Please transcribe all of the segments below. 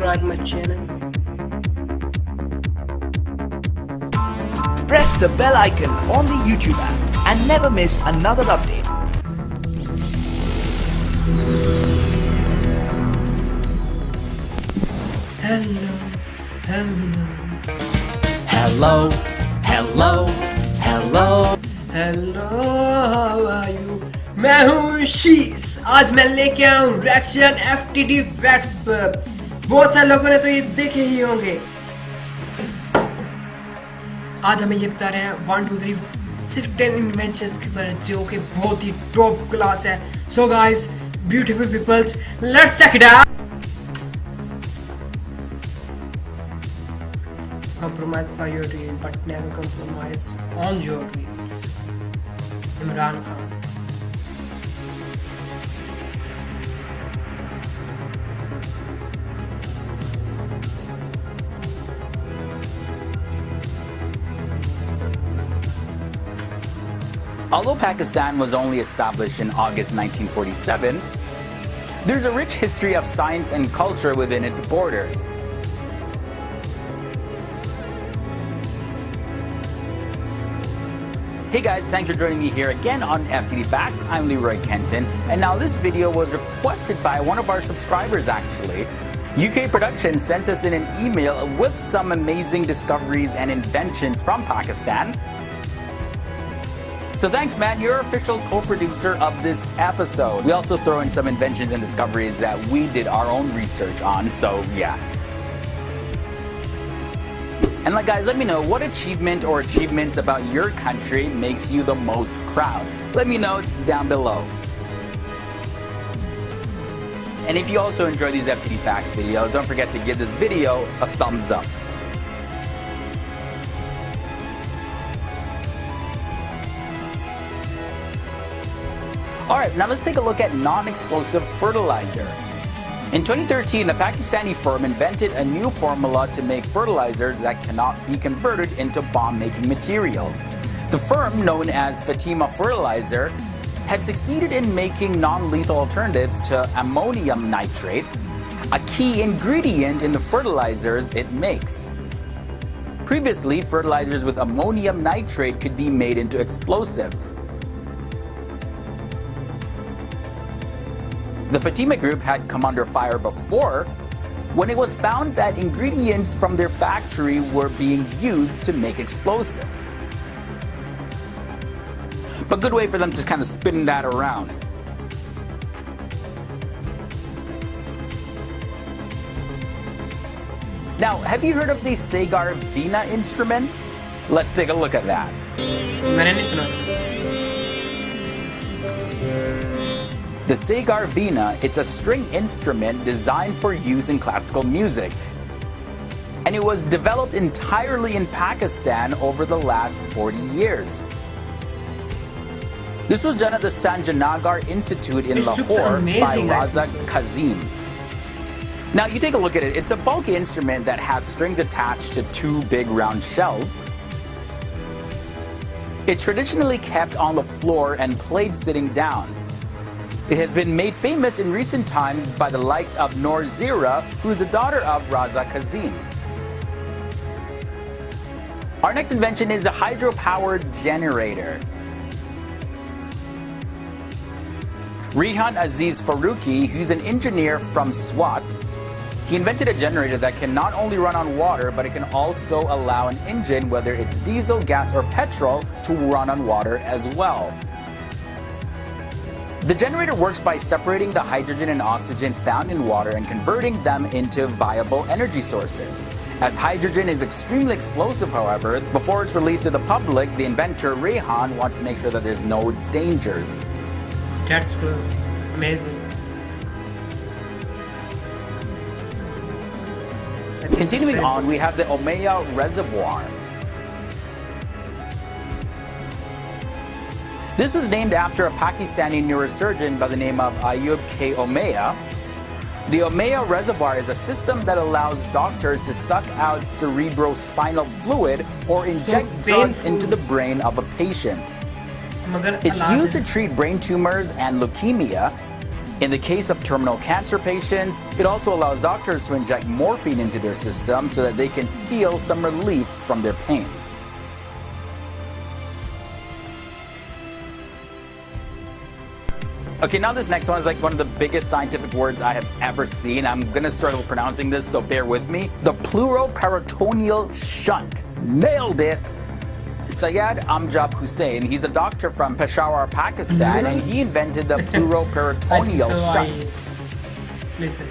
subscribe my channel. Press the bell icon on the YouTube app and never miss another update. Hello, how are you? मैं हूँ शीश। आज मैं लेके आया हूँ रिएक्शन FTD Facts पर। बहुत सारे लोगों ने तो ये देखे ही होंगे। आज हमें ये बता रहे हैं 1 2 3 सिर्फ 10 इन्वेंशंस के बारे में जो कि बहुत ही टॉप क्लास है। So guys, beautiful peoples, let's check it out. Compromise for your dream, but never compromise on your dreams. Imran Khan. Although Pakistan was only established in August 1947, there's a rich history of science and culture within its borders. Hey guys, thanks for joining me here again on FTD Facts. I'm Leroy Kenton, and now this video was requested by one of our subscribers actually. UK Production sent us in an email with some amazing discoveries and inventions from Pakistan. So thanks man, you're official co-producer of this episode. We also throw in some inventions and discoveries that we did our own research on, so yeah. And like guys, let me know what achievement or achievements about your country makes you the most proud. Let me know down below. And if you also enjoy these FTD Facts videos, don't forget to give this video a thumbs up. Alright, now let's take a look at non-explosive fertilizer. In 2013, a Pakistani firm invented a new formula to make fertilizers that cannot be converted into bomb-making materials. The firm, known as Fatima Fertilizer, had succeeded in making non-lethal alternatives to ammonium nitrate, a key ingredient in the fertilizers it makes. Previously, fertilizers with ammonium nitrate could be made into explosives. The Fatima Group had come under fire before when it was found that ingredients from their factory were being used to make explosives. But good way for them to kind of spin that around. Now, have you heard of the Sagar Veena instrument? Let's take a look at that. The Sagar Veena, it's a string instrument designed for use in classical music. And it was developed entirely in Pakistan over the last 40 years. This was done at the Sanjanagar Institute in Lahore by Raza Kazim. Now you take a look at it, it's a bulky instrument that has strings attached to two big round shells. It's traditionally kept on the floor and played sitting down. It has been made famous in recent times by the likes of Noor Zira, who is the daughter of Raza Kazim. Our next invention is a hydro-powered generator. Rehan Aziz Faruqi, who's an engineer from Swat, he invented a generator that can not only run on water, but it can also allow an engine, whether it's diesel, gas, or petrol, to run on water as well. The generator works by separating the hydrogen and oxygen found in water and converting them into viable energy sources. As hydrogen is extremely explosive, however, before it's released to the public, the inventor Rehan wants to make sure that there's no dangers. That's good. Amazing. Continuing on, we have the Omeya Reservoir. This was named after a Pakistani neurosurgeon by the name of Ayub K. Omeya. The Omeya Reservoir is a system that allows doctors to suck out cerebrospinal fluid or inject drugs into the brain of a patient. It's used to treat brain tumors and leukemia. In the case of terminal cancer patients, it also allows doctors to inject morphine into their system so that they can feel some relief from their pain. Okay, now this next one is like one of the biggest scientific words I have ever seen. I'm gonna struggle pronouncing this, so bear with me. The pleuroperitoneal shunt. Nailed it! Syed Amjad Hussain, he's a doctor from Peshawar, Pakistan, and he invented the pleuroperitoneal shunt. Listen.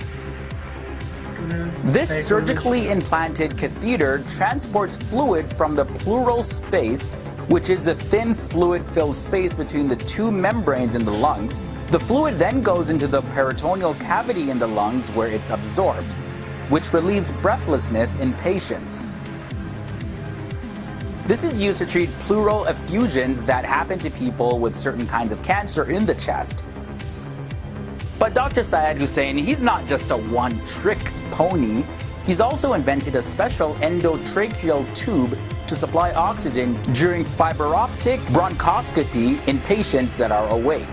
This surgically implanted catheter transports fluid from the pleural space, which is a thin fluid-filled space between the two membranes in the lungs. The fluid then goes into the peritoneal cavity in the lungs where it's absorbed, which relieves breathlessness in patients. This is used to treat pleural effusions that happen to people with certain kinds of cancer in the chest. But Dr. Syed Hussain, he's not just a one-trick pony. He's also invented a special endotracheal tube to supply oxygen during fiber optic bronchoscopy in patients that are awake.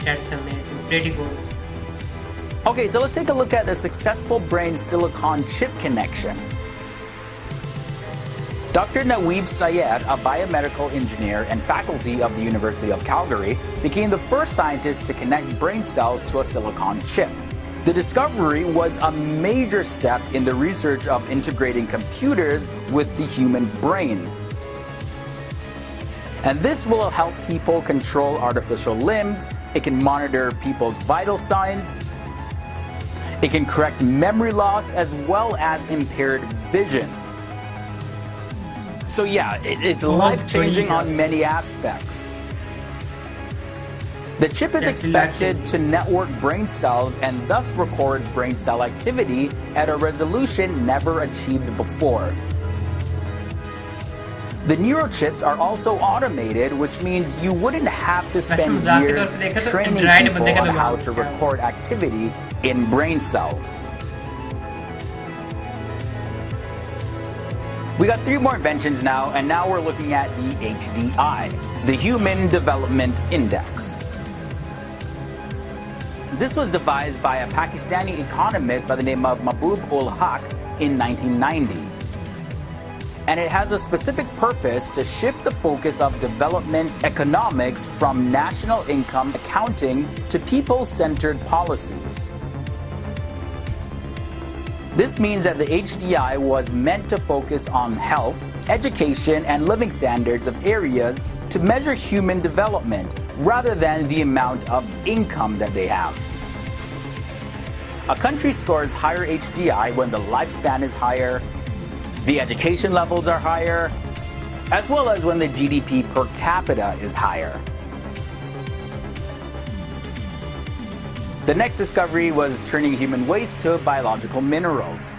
That's amazing. Pretty cool. Okay, so let's take a look at the successful brain silicon chip connection. Dr. Naweeb Syed, a biomedical engineer and faculty of the University of Calgary, became the first scientist to connect brain cells to a silicon chip. The discovery was a major step in the research of integrating computers with the human brain. And this will help people control artificial limbs, it can monitor people's vital signs, it can correct memory loss as well as impaired vision. So yeah, it's life-changing on many aspects. The chip is expected to network brain cells and thus record brain cell activity at a resolution never achieved before. The neurochips are also automated, which means you wouldn't have to spend years training people on how to record activity in brain cells. We got 3 more inventions now, and now we're looking at the HDI, the Human Development Index. This was devised by a Pakistani economist by the name of Mahbub-ul-Haq in 1990. And it has a specific purpose to shift the focus of development economics from national income accounting to people-centered policies. This means that the HDI was meant to focus on health, education, and living standards of areas to measure human development rather than the amount of income that they have. A country scores higher HDI when the lifespan is higher, the education levels are higher, as well as when the GDP per capita is higher. The next discovery was turning human waste to biological minerals.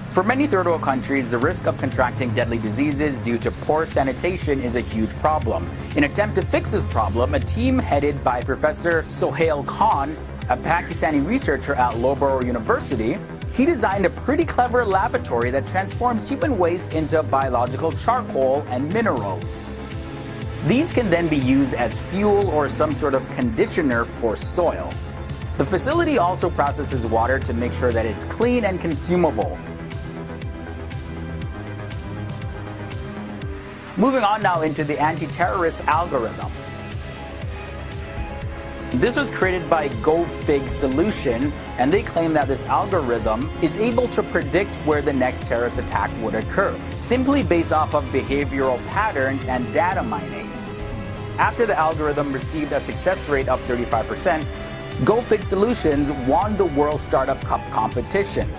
For many third world countries, the risk of contracting deadly diseases due to poor sanitation is a huge problem. In an attempt to fix this problem, a team headed by Professor Sohail Khan, a Pakistani researcher at Loughborough University, he designed a pretty clever laboratory that transforms human waste into biological charcoal and minerals. These can then be used as fuel or some sort of conditioner for soil. The facility also processes water to make sure that it's clean and consumable. Moving on now into the anti-terrorist algorithm. This was created by GoFig Solutions, and they claim that this algorithm is able to predict where the next terrorist attack would occur, simply based off of behavioral patterns and data mining. After the algorithm received a success rate of 35%, GoFig Solutions won the World Startup Cup competition.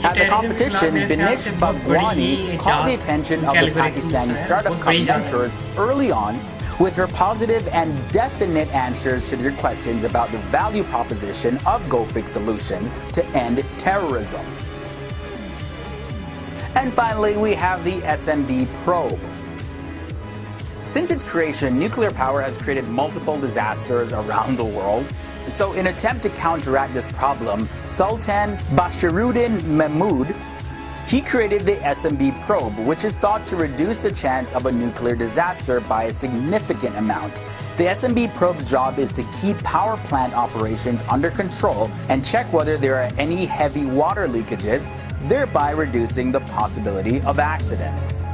At the competition, Binish Bhagwani caught the attention of the Pakistani Startup Cup mentors early on with her positive and definite answers to their questions about the value proposition of GoFig Solutions to end terrorism. And finally, we have the SMB probe. Since its creation, nuclear power has created multiple disasters around the world. So in an attempt to counteract this problem, Sultan Bashiruddin Mahmud, He created the SMB probe, which is thought to reduce the chance of a nuclear disaster by a significant amount. The SMB probe's job is to keep power plant operations under control and check whether there are any heavy water leakages, thereby reducing the possibility of accidents.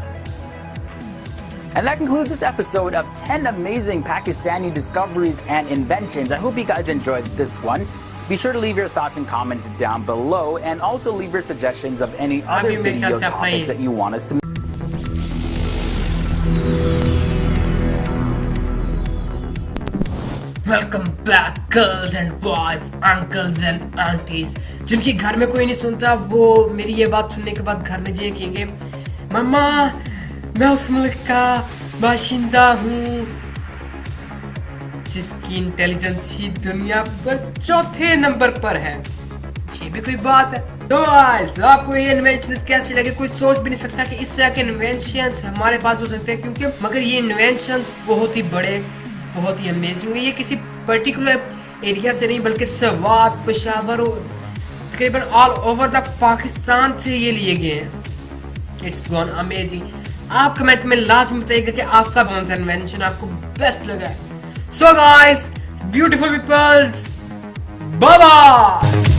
And that concludes this episode of 10 amazing Pakistani discoveries and inventions. I hope you guys enjoyed this one. Be sure to leave your thoughts and comments down below, and also leave your suggestions of any other video topics that you want us to. Welcome back girls and boys, uncles and aunties. जिनके घर में कोई नहीं सुनता वो मेरी ये बात सुनने के बाद घर में ये कहेंगे, मम्मा मैं उस मुल्क का बाशिंदा हूँ जिसकी इंटेलिजेंस ही दुनिया पर चौथे नंबर पर है। ये भी कोई बात है? तो गाइस, आपको ये इन्वेंशन कैसे लगे? कोई सोच भी नहीं सकता कि इस तरह के इन्वेंशंस हमारे पास हो सकते हैं, क्योंकि मगर ये इन्वेंशंस बहुत ही बड़े, बहुत ही अमेजिंग है। ये किसी पर्टिकुलर एरिया से नहीं बल्कि सवात, पेशावर और तकरीबन ऑल ओवर द पाकिस्तान से ये लिए गए हैं। It's gone amazing. आप कमेंट में लाजमी बताइएगा कि आपका कौन सा इन्वेंशन आपको बेस्ट लगा है। So guys, beautiful peoples, bye bye.